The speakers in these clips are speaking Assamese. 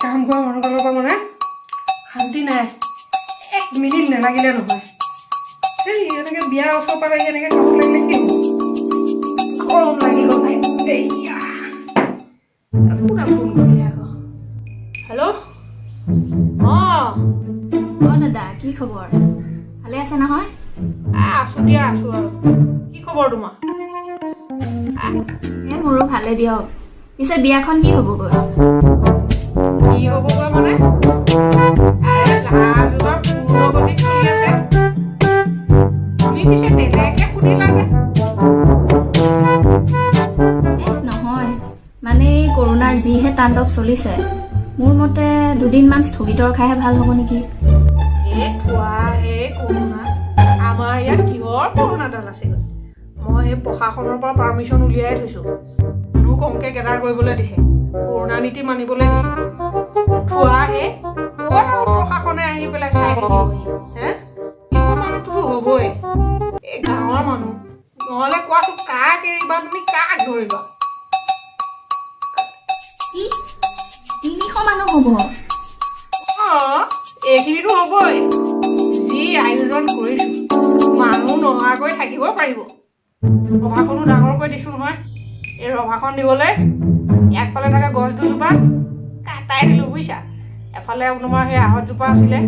কাম কৰা মানুহৰ পৰা মানে শান্তি নাই, 1 মিনিট নালাগিলে নহয়। এই এনেকৈ বিয়া ওচৰৰ পৰা লাগি এনেকৈ কামত লাগিলে কি হ'ব? গৰম লাগি গ'ল ভাই। এইয়া পুৰা ফোন কৰিলে আকৌ। হেল্ল', অঁ দাদা, কি খবৰ? ভালে আছে নহয়? আছোঁ দিয়া, আছোঁ আৰু। কি খবৰ তোমাৰ? মোৰো ভালে দিয়ক। পিছে বিয়াখন কি হ'বগৈ? কি হ'বগৈ মানে যা-যোগাৰ পূৰ্ণগতিত চলি আছে। তুমি পিছে তেনেকৈ সুধিলা যে? নহয়, মানে এই কৰোণাৰ যিহে তাণ্ডৱ চলিছে, মোৰ মতে 2 দিনমান স্থগিত ৰখাহে ভাল হ'ব নেকি? কৰোণা আমাৰ ইয়াত কিহৰ কৰোণাডাল আছিল? মই সেই প্ৰশাসনৰ পৰা পাৰ্মিশ্যন উলিয়াই থৈছোঁ। মানুহ কমকৈ গেডাৰ কৰিবলৈ দিছে, কৰোণা নীতি মানিবলৈ দিছে। প্ৰশাসনে আহি পেলাই চাই থাকিবহি। এইবোৰ মানুহটোতো হ'বই, এই গাঁৱৰ মানুহ। নহ'লে কোৱাচোন, কাক এৰিবা তুমি, কাক ধৰিবা? 300 মানুহ হ'ব? এইখিনিতো হ'বই। যি আয়োজন কৰিছোঁ, মানুহ নহাকৈ থাকিব পাৰিব। ৰভাখনো ডাঙৰকৈ দিছোঁ নহয়। এই ৰভাখন দিবলৈ একফালে থাকে গছ দুজোপা, কাটাই দিলোঁ বুজিছা। এফালে তোমাৰ সেই আহঁতজোপা আছিলে,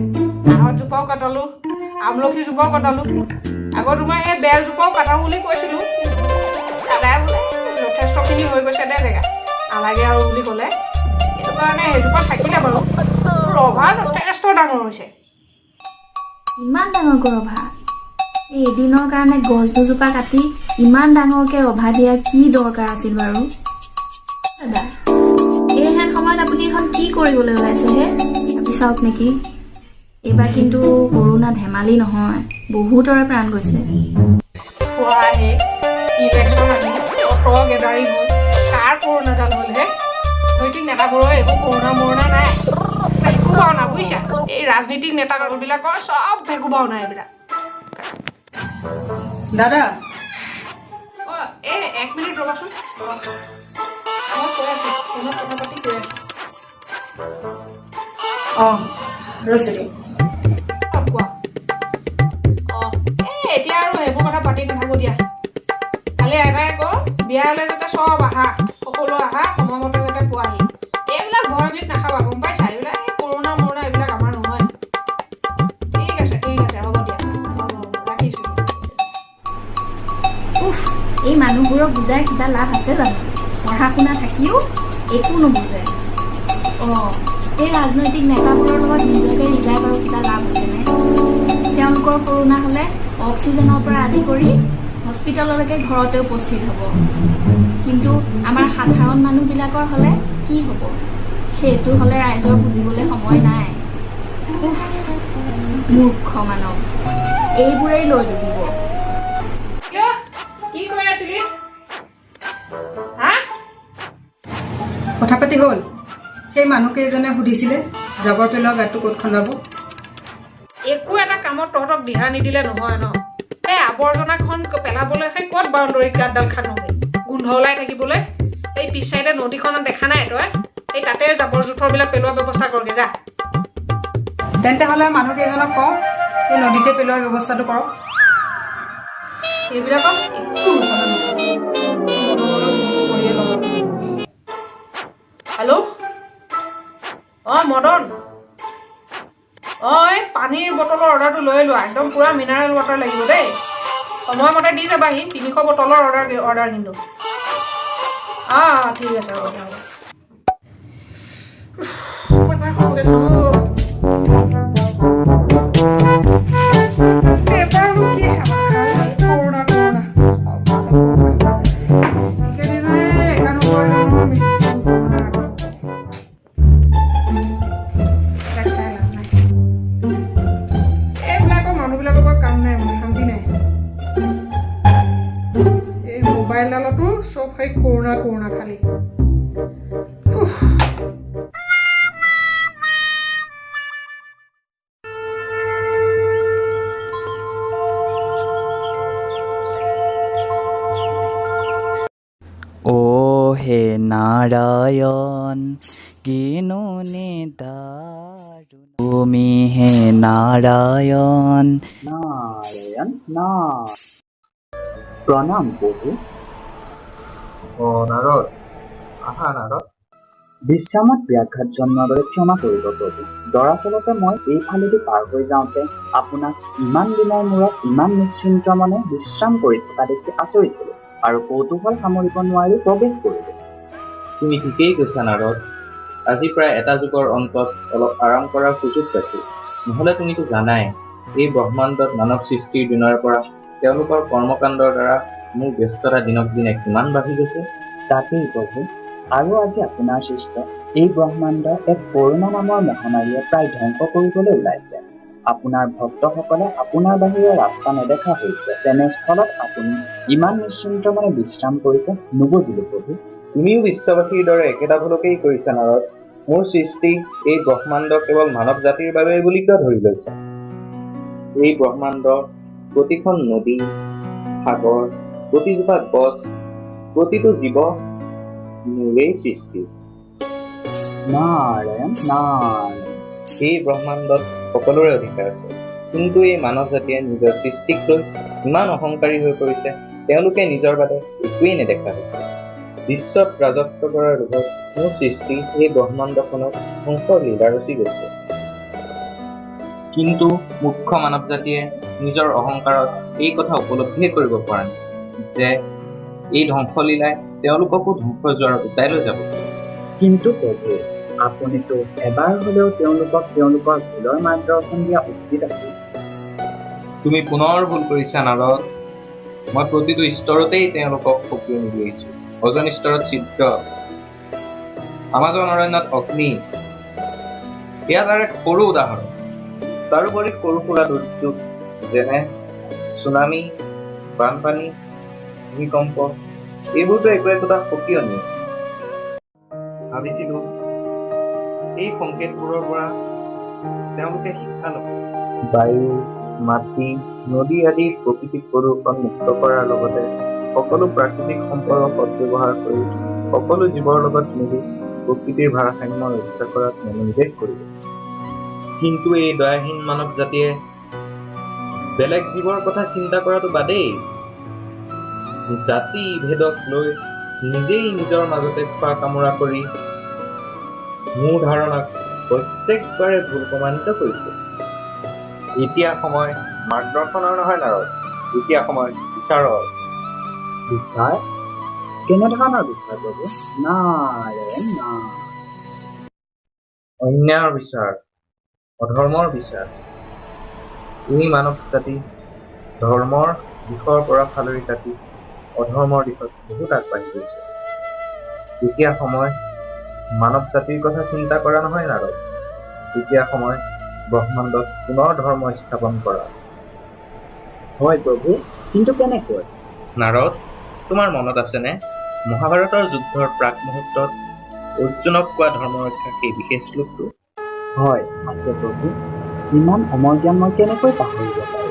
আহঁতজোপাও কাটালোঁ, আমলখিজোপাও কাটালোঁ। আকৌ তোমাৰ সেই বেলজোপাও কাটাওঁ বুলি কৈছিলোঁ, দাদাই বোলে যথেষ্টখিনি হৈ গৈছে দে জেগা, নালাগে আৰু বুলি ক'লে। সেইটো কাৰণে সেইজোপা থাকিলে বাৰু। ৰভা যথেষ্ট ডাঙৰ হৈছে। ইমান ডাঙৰকৈ ৰভা? এই এদিনৰ কাৰণে গছ দুজোপা কাটি ইমান ডাঙৰকৈ ৰভা দিয়াৰ কি দৰকাৰ আছিল বাৰু? দাদা, এইহেন সময়ত আপুনি এখন কি কৰিবলৈ ওলাইছেহে? ভাবি চাওক নেকি। এইবাৰ কিন্তু কৰোণা ধেমালি নহয়, বহুতৰে প্ৰাণ গৈছে। ইলেকশ্যন আহি অত গেদাৰি হ'ল, কাৰ কৰোণাডাল হ'লহে? ৰাজনৈতিক নেতাবোৰৰ একো কৰোণা মৰণা নাই, একো ভাওনা বুজিছা। এই ৰাজনীতিক নেতা দলবিলাকৰ চব ভেকু ভাওনা এইবিলাক। দাদা, এই 1 মিনিট ৰ'বাচোন, মই কৈ আছোঁ, ফোনত কথা পাতি কৈ আছোঁ। ৰৈছিলোঁ। কোৱা। এতিয়া আৰু সেইবোৰ কথা পাতি নাথাকোঁ দিয়া। খালি এটাই কওঁ, বিয়ালৈ যাতে চব আহা, সকলো আহা, সময়মতে যাতে পোৱাহি। এইবিলাক ভয়ভীত নাখাবা, গম পাইছা? এইবিলাক কৰোণা মৰণা এইবিলাক আমাৰ নহয়। ঠিক আছে, হ'ব দিয়া, ৰাখিছোঁ। এই মানুহবোৰক বুজাই কিবা লাভ আছে জানো? পঢ়া শুনা থাকিও একো নুবুজে। এই ৰাজনৈতিক নেতাবোৰৰ লগত নিজকে ৰিজাই বাৰু কিবা লাভ আছেনে? তেওঁলোকৰ কৰোণা হ'লে অক্সিজেনৰ পৰা আদি কৰি হস্পিটেললৈকে ঘৰতে উপস্থিত হ'ব, কিন্তু আমাৰ সাধাৰণ মানুহবিলাকৰ হ'লে কি হ'ব? সেইটো হ'লে ৰাইজৰ বুজিবলৈ সময় নাই। মূৰ্খ মানৱ, এইবোৰেই লৈ ডুবিব। কথা পাতি হ'ল? সেই মানুহকেইজনে সুধিছিলে জাবৰ পেলোৱা গাঁতটো ক'ত খন্দাব। একো এটা কামত তহঁতক দিহা নিদিলে নহয় ন? এই আৱৰ্জনাখন পেলাবলৈ সেই ক'ত বাউণ্ডৰী গাঁতডাল খান্দোগৈ, গোন্ধ ওলাই থাকিবলৈ? এই পিছ চাইডে নদীখনত দেখা নাই তই? এই তাতে জাবৰ জোঁথৰবিলাক পেলোৱা ব্যৱস্থা কৰগৈ যা। তেন্তে হ'লে মানুহকেইজনক কওঁ, এই নদীতে পেলোৱাৰ ব্যৱস্থাটো কৰক। এইবিলাকক একো নুশুনা কৰিয়ে ল'ব। হেল্ল', মদন, এই পানীৰ বটলৰ অৰ্ডাৰটো লৈ লোৱা, একদম পূৰা মিনাৰেল ৱাটাৰ লাগিব দেই। সময়মতে দি যাবাহি, 300 বটলৰ অৰ্ডাৰ কিন্তু। ঠিক আছে, হ'ব দিয়া, হ'ব। মোবাইলডালতো চব সেই কৰোণা খালি। হে নাৰায়ণ কিনো নিদাৰুণ তুমি হে নাৰায়ণ নাৰায়ণ না প্ৰণাম প্ৰভু নাৰদ আহা নাৰদ বিশ্ৰামত ব্যাঘাত জন্মৰ বাবে ক্ষমা কৰিব প্ৰভু দৰাচলতে মই এইফালেদি পাৰ হৈ যাওঁতে আপোনাক ইমান দিনৰ মূৰত ইমান নিশ্চিন্ত মনে বিশ্ৰাম কৰি থকা দেখি আচৰিত হ'লো আৰু কৌতূহল সামৰিব নোৱাৰি প্ৰৱেশ কৰিলো তুমি ঠিকেই কৈছা নাৰদ আজি প্ৰায় এটা যুগৰ অন্তত অলপ আৰাম কৰাৰ সুযোগ পাইছো নহ'লে তুমিতো জানাই এই ব্ৰহ্মাণ্ডত মানৱ সৃষ্টিৰ দিনৰ পৰা তেওঁলোকৰ কৰ্মকাণ্ডৰ দ্বাৰা মোৰ ব্যস্ততা দিনক দিনে কিমান বাঢ়ি গৈছে তাকেই প্ৰভু আৰু আজি আপোনাৰ সৃষ্ট এই ব্ৰহ্মাণ্ড এক কৰোণা নামৰ মহামাৰীয়ে প্ৰায় ধ্বংস কৰিবলৈ ওলাইছে আপোনাৰ ভক্তসকলে আপোনাৰ বাহিৰে ৰাস্তা নেদেখা হৈছে তেনেস্থলত আপুনি ইমান নিশ্চিন্ত মানে বিশ্ৰাম কৰিছে নুবুজিলো প্ৰভু তুমিও বিশ্ববাসীৰ দৰে একেটা ভুলকেই কৰিছা নাৰদ মোৰ সৃষ্টি এই ব্ৰহ্মাণ্ড কেৱল মানৱ জাতিৰ বাবে বুলি কিয় ধৰি লৈছা এই ব্ৰহ্মাণ্ড প্ৰতিখন নদী সাগৰ প্ৰতিজোপা গছ প্ৰতিটো জীৱ মোৰেই সৃষ্টি নাৰায়ণ নাৰায়ণ এই ব্ৰহ্মাণ্ডত সকলোৰে অধিকাৰ আছে কিন্তু এই মানৱ জাতিয়ে নিজৰ সৃষ্টিক লৈ ইমান অহংকাৰী হৈ পৰিছে তেওঁলোকে নিজৰ বাবে একোৱেই নেদেখা হৈছে বিশ্বত ৰাজত্ব কৰাৰ লোভত মোৰ সৃষ্টি এই ব্ৰহ্মাণ্ডখনত ধ্বংসৰ লীলা ৰচি গৈছে কিন্তু মূৰ্খ মানৱ জাতিয়ে নিজৰ অহংকাৰত এই কথা উপলব্ধিয়ে কৰিব পৰা নাই যে এই ধ্বংসলীলাই তেওঁলোককো ধ্বংস যোৱাৰ উটাই লৈ যাব কিন্তু প্ৰভু আপুনিতো এবাৰ হ'লেও তেওঁলোকক তেওঁলোকৰ ভুলৰ মাৰ্গদৰ্শন দিয়া উচিত আছিল তুমি পুনৰ ভুল কৰিছা নাৰদ মই প্ৰতিটো স্তৰতেই তেওঁলোকক সক্ৰিয় নিদিছো অজন স্তৰত ছিদ্ৰ আমাজন অৰণ্যত অগ্নি এয়া তাৰ এক সৰু উদাহৰণ তাৰোপৰি সৰু সুৰা দুৰ্যোগ যেনে চুনামি বানপানী ভূমিকম্প এইবোৰতো একো একোটা সক্ৰিয় নিয়ম ভাবিছিলো এই সংকেতবোৰৰ পৰা তেওঁলোকে শিক্ষা ল'ব বায়ু মাটি নদী আদি প্ৰকৃতিক প্ৰদূষণ মুক্ত কৰাৰ লগতে সকলো প্ৰাকৃতিক সম্পদৰ সদ্ব্যৱহাৰ কৰি সকলো জীৱৰ লগত মিলি প্ৰকৃতিৰ ভাৰসাম্য ৰক্ষা কৰাত মনোনিৱেশ কৰিব কিন্তু এই দয়াহীন মানৱ জাতিয়ে বেলেগ জীৱৰ কথা চিন্তা কৰাটো বাদেই জাতি ভেদক লৈ নিজেই নিজৰ মাজতে খোৱা কামোৰা কৰি মোৰ ধাৰণাক প্ৰত্যেকবাৰে ভুল প্ৰমাণিত কৰিছে এতিয়া সময় মাৰ্গদৰ্শনৰ নহয় নাৰদ এতিয়া সময় বিচাৰৰ বিচাৰ কেনেধৰণৰ বিচাৰ প্ৰভু নাৰায়ণ নাৰায়ণ অন্যায়ৰ বিচাৰ অধৰ্মৰ বিচাৰ এই মানৱ জাতি ধৰ্মৰ দিশৰ পৰা ফালৰি কাটি অধৰ্মৰ দিশত বহুত আগবাঢ়ি গৈছে এতিয়া সময় মানৱ জাতিৰ কথা চিন্তা কৰা নহয় নাৰদ এতিয়া সময় ব্ৰহ্মাণ্ডত পুনৰ ধৰ্ম স্থাপন কৰা হয় প্ৰভু কিন্তু কেনেকৈ নাৰদ তোমাৰ মনত আছেনে মহাভাৰতৰ যুদ্ধৰ প্ৰাক মুহূৰ্তত অৰ্জুনক কোৱা ধৰ্মৰক্ষা সেই বিশেষ শ্লোকটো হয় আছে প্ৰভু ইমান অমৰ জ্ঞান মই কেনেকৈ পাহৰিব পাৰোঁ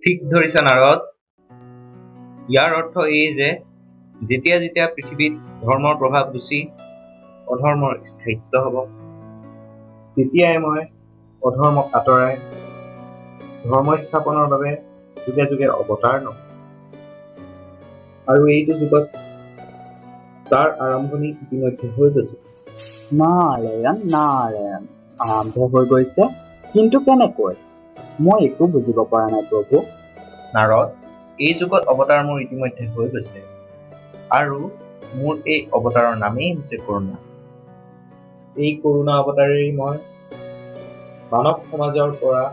ঠিক ধৰিছা নাৰদ ইয়াৰ অৰ্থ এই যে যেতিয়া যেতিয়া পৃথিৱীত ধৰ্মৰ প্ৰভাৱ গুচি অধৰ্মৰ স্থায়িত্ব হ'ব তেতিয়াই মই অধৰ্মক আঁতৰাই ধৰ্ম স্থাপনৰ বাবে যুগে যুগে অৱতাৰ ল'ম আৰু এইটো যুগত তাৰ আৰম্ভণি ইতিমধ্যে হৈ গৈছে নাৰায়ণ নাৰায়ণ আৰম্ভ হৈ গৈছে কিন্তু কেনেকৈ মই একো বুজিব পৰা নাই প্ৰভু নাৰদ এই যুগত অৱতাৰ মোৰ ইতিমধ্যে হৈ গৈছে আৰু মোৰ এই অৱতাৰৰ নামেই হৈছে কৰুণা। এই কৰুণা অৱতাৰেই মই মানৱ সমাজৰ পৰা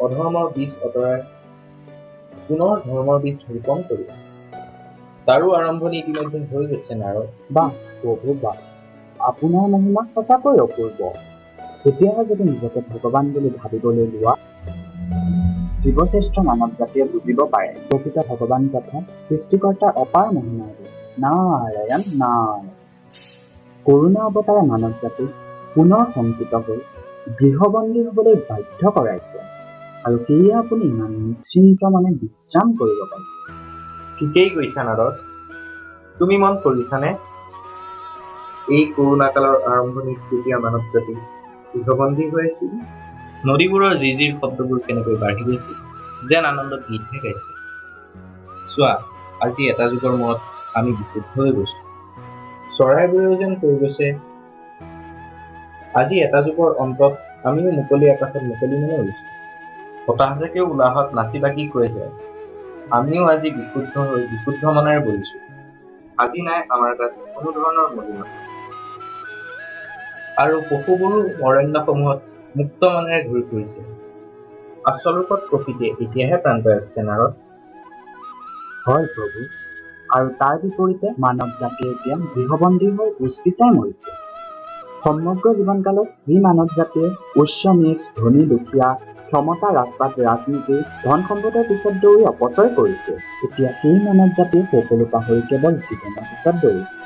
অধৰ্মৰ বীজ আঁতৰাই পুনৰ ধৰ্মৰ বীজ ৰোপণ কৰি তাৰো আৰম্ভণি ইতিমধ্যে হৈ গৈছে নাৰদ। বাহ প্ৰভু বাহ, আপোনাৰ মহিমা সঁচাকৈ অপূৰ্ব। তেতিয়াহে যদি নিজকে ভগৱান বুলি ভাবিবলৈ লোৱা, জীৱশ্ৰেষ্ঠ মানৱ জাতিয়ে বুজিব পাৰে প্ৰকৃত ভগৱান তথা সৃষ্টিকৰ্তাৰ অপাৰ মহিমা। নাৰায়ণ নাৰায়ণ। কৰুণা অৱতাৰে মানৱ জাতিক পুনৰ শংকিত হৈ গৃহবন্দী হবলৈ বাধ্য কৰাইছে, আৰু সেয়ে আপুনি ইমান নিশ্চিন্ত মনে বিশ্ৰাম কৰিব পাৰিছে। ঠিকেই কৈছা নাৰদ। তুমি মন কৰিছানে, এই কৰোণা কালৰ আৰম্ভণিত যেতিয়া মানৱ জাতি গৃহবন্দী হৈ আছিল, নদীবোৰৰ জিৰ শব্দবোৰ কেনেকৈ বাঢ়ি গৈছিল, যেন আনন্দত গীতহে গাইছে। চোৱা, আজি এটা যুগৰ মূৰত আমি বিশুদ্ধ হৈ গৈছো। চৰাইবোৰেও যেন কৈ গৈছে, আজি এটা যুগৰ অন্তত আমিও মুকলি আকাশত মুকলি মনে উৰিছো। বতাহজাকেও উলাহত নাচি বাগি কৈ যায়, আমিও আজি বিশুদ্ধ হৈ বিশুদ্ধ মনেৰে বলিছো। আজি নাই আমাৰ গাত কোনো ধৰণৰ মলিনতা। আৰু পশুবোৰো অৰণ্যসমূহত মুক্ত মনেৰে ঘূৰি ফুৰিছে। আচল ৰূপত প্ৰকৃতিয়ে এতিয়াহে প্ৰাণ পাই উঠিছে নাৰদ। হয় প্ৰভু, আৰু তাৰ বিপৰীতে মানৱ জাতিয়ে এতিয়া গৃহবন্দী হৈ উচপিচাই মৰিছে। সমগ্ৰ জীৱনকালত যি মানৱ জাতিয়ে উচ্চ নিচ, ধনী দুখীয়া, ক্ষমতা ৰাজপাট, ৰাজনীতি, ধন সম্পদৰ পিছত দৌৰি অপচয় কৰিছে, এতিয়া সেই মানৱ জাতিয়ে সকলো পাহৰি কেৱল জীৱনৰ পিছত দৌৰিছে।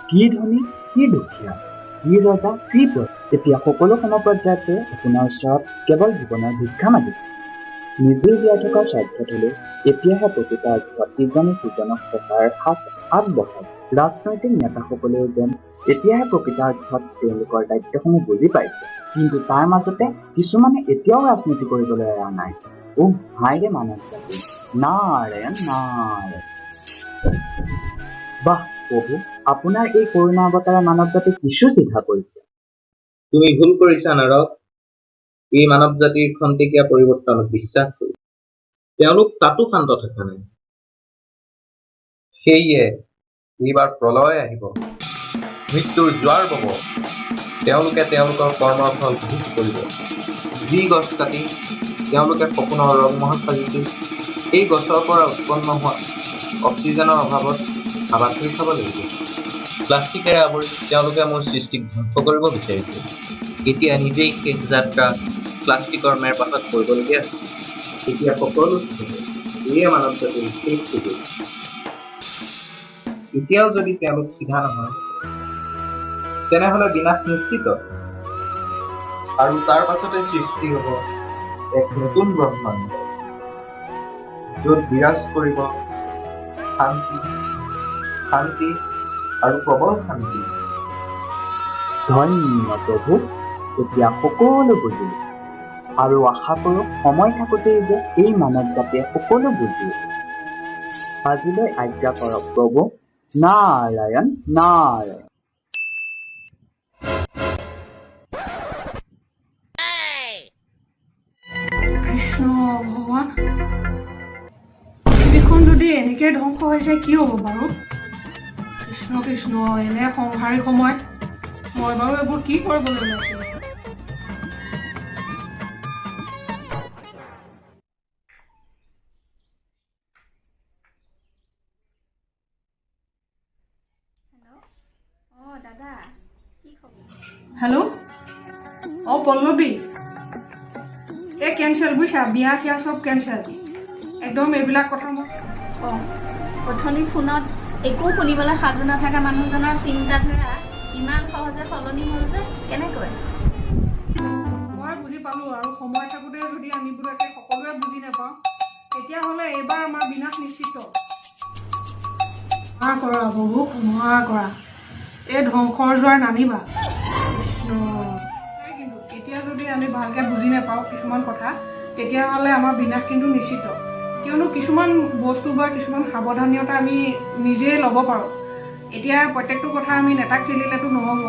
কি ধনী, কি দুখীয়া, কি ৰজা, কি প্ৰজা, এতিয়া সকলো সমপৰ্যায়তে আপোনাৰ ওচৰত কেৱল জীৱনৰ ভিক্ষা মাগিছে। নিজেই জীয়াই থকাৰ স্বাৰ্থত হলেও এতিয়াহে প্ৰকৃত অৰ্থত ইজনে সিজনক সহায়ৰ হাত আগবঢ়াইছে। ৰাজনৈতিক নেতাসকলেও যেন এতিয়াহে প্ৰকৃত অৰ্থত তেওঁলোকৰ দায়িত্বসমূহ বুজি পাইছে, কিন্তু তাৰ মাজতে কিছুমানে এতিয়াও ৰাজনীতি কৰিবলৈ এৰা নাই। হায়ৰে মানৱ জাতি, নাৰায়ণ নাৰায়ণ। বাহ প্ৰভু, আপোনাৰ এই কৰুণা অৱতাৰে মানৱ জাতিক কিছু চিধা কৰিছে। তুমি ভুল কৰিছা নাৰদ। এই মানৱ জাতিৰ খন্তেকীয়া পৰিৱৰ্তনক বিশ্বাস কৰি তেওঁলোক তাতো শান্ত থকা নাই। সেয়ে এইবাৰ প্ৰলয় আহিব, মৃত্যুৰ জোৱাৰ বব। তেওঁলোকে তেওঁলোকৰ কৰ্মৰ ফল ভোগ কৰিব। যি গছ কাটি তেওঁলোকে সপোনৰ ৰংমহল সাজিছিল, এই গছৰ পৰা উৎপন্ন হোৱা অক্সিজেনৰ অভাৱত হাবাথুৰি খাব লাগিব। প্লাষ্টিকেৰে আৱৰি তেওঁলোকে মোৰ সৃষ্টিক ধ্বংস কৰিব বিচাৰিছিল। এতিয়া নিজেই শেষ যাত্ৰা প্লাষ্টিকৰ মেৰপাতত পৰিবলগীয়া হৈছে। এতিয়া সকলো এয়ে মানৱ জাতিৰ শেষ সুযোগ। এতিয়াও যদি তেওঁলোক চিধা নহয়, তেনেহলে বিনাশ নিশ্চিত, আৰু তাৰ পাছতে সৃষ্টি হব এক নতুন ব্ৰহ্মাণ্ড, যত বিৰাজ কৰিব শান্তি, শান্তি আৰু প্ৰবল শান্তি। ধন্য প্ৰভু, এতিয়া সকলো বুজিলো, আৰু আশা কৰো সময় থাকোতেই যে এই মানৱ জাতিয়ে সকলো বুজিব। আজিলৈ আজ্ঞা কৰক প্ৰভু। নাৰায়ণ নাৰায়ণ। কৃষ্ণ ভগৱান, পৃথিৱীখন যদি এনেকে ধ্বংস হৈ যায় কি হ'ব বাৰু? কৃষ্ণ কৃষ্ণ, এনে সংসাৰী সময়ত মই বাৰু এইবোৰ কি কৰিবলৈ ওলাইছিলো? দাদা, কি খবৰ? হেল্ল', পল্লৱী, এই কেঞ্চেল বুজিছা, বিয়া চিয়া চব কেঞ্চেল। একদম এইবিলাক কথা মই অথনি ফোনত একো শুনিবলৈ সাজু নাথাকা মানুহজনৰ চিন্তাধাৰা ইমান সহজে সলনি হ'ল যে কেনেকৈ? মই বুজি পালোঁ, আৰু সময় থাকোঁতে যদি আমি বোলে সকলোৱে বুজি নাপাওঁ, তেতিয়াহ'লে এইবাৰ আমাৰ বিনাশ নিশ্চিত। ক্ষমা কৰা প্ৰভু, ক্ষমা কৰা, এই ধ্বংসৰ জোৱাৰ নানিবা কৃষ্ণ। কিন্তু এতিয়া যদি আমি ভালকৈ বুজি নাপাওঁ কিছুমান কথা, তেতিয়াহ'লে আমাৰ বিনাশ কিন্তু নিশ্চিত। কিয়নো কিছুমান বস্তু বা কিছুমান সাৱধানতা আমি নিজেই ল'ব পাৰোঁ। এতিয়া প্ৰত্যেকটো কথা আমি নেতাক ঠেলিলেতো নহ'ব,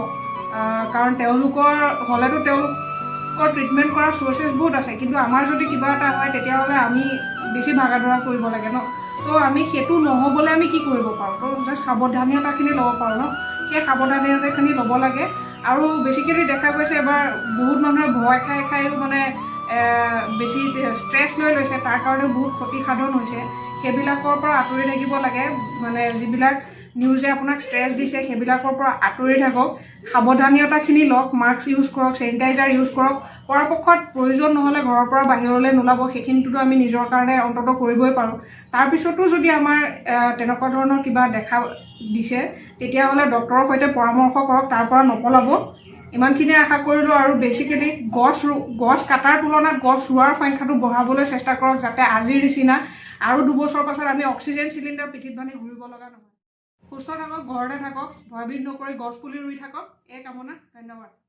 কাৰণ তেওঁলোকৰ হ'লেতো তেওঁলোকৰ ট্ৰিটমেণ্ট কৰাৰ চ'ৰ্চেছ বহুত আছে, কিন্তু আমাৰ যদি কিবা এটা হয় তেতিয়াহ'লে আমি বেছি ভাগাধৰা কৰিব লাগে ন। তো আমি সেইটো নহ'বলৈ আমি কি কৰিব পাৰোঁ? তো জাষ্ট সাৱধানতাখিনি ল'ব পাৰোঁ ন। সেই সাৱধানতাখিনি ল'ব লাগে। আৰু বেছিকেলি দেখা গৈছে এবাৰ বহুত মানুহে ভয় খায়ো মানে বেছি ষ্ট্ৰেছ লৈ লৈছে, তাৰ কাৰণে বহুত ক্ষতিসাধন হৈছে। সেইবিলাকৰ পৰা আঁতৰি থাকিব লাগে। মানে যিবিলাক নিউজে আপোনাক ষ্ট্ৰেছ দিছে সেইবিলাকৰ পৰা আঁতৰি থাকক, সাৱধানতাখিনি লওক, মাস্ক ইউজ কৰক, চেনিটাইজাৰ ইউজ কৰক, পৰাপক্ষত প্ৰয়োজন নহ'লে ঘৰৰ পৰা বাহিৰলৈ নোলাব। সেইখিনিতো আমি নিজৰ কাৰণে অন্তত কৰিবই পাৰোঁ। তাৰপিছতো যদি আমাৰ তেনেকুৱা ধৰণৰ কিবা দেখা দিছে তেতিয়াহ'লে ডক্তৰৰ সৈতে পৰামৰ্শ কৰক, তাৰ পৰা নপলাব। ইমানখিনি আশা কৰিলোঁ। আৰু বেছিকেলি গছ কাটাৰ তুলনাত গছ ৰোৱাৰ সংখ্যাটো বঢ়াবলৈ চেষ্টা কৰক, যাতে আজিৰ নিচিনা আৰু 2 বছৰ পাছত আমি অক্সিজেন চিলিণ্ডাৰ পিঠিত বান্ধি ঘূৰিব লগা নহয়। সুস্থ থাকক, ঘৰতে থাকক, ভয়ভীত নকৰি গছ পুলি ৰুই থাকক, এই কামনা। ধন্যবাদ।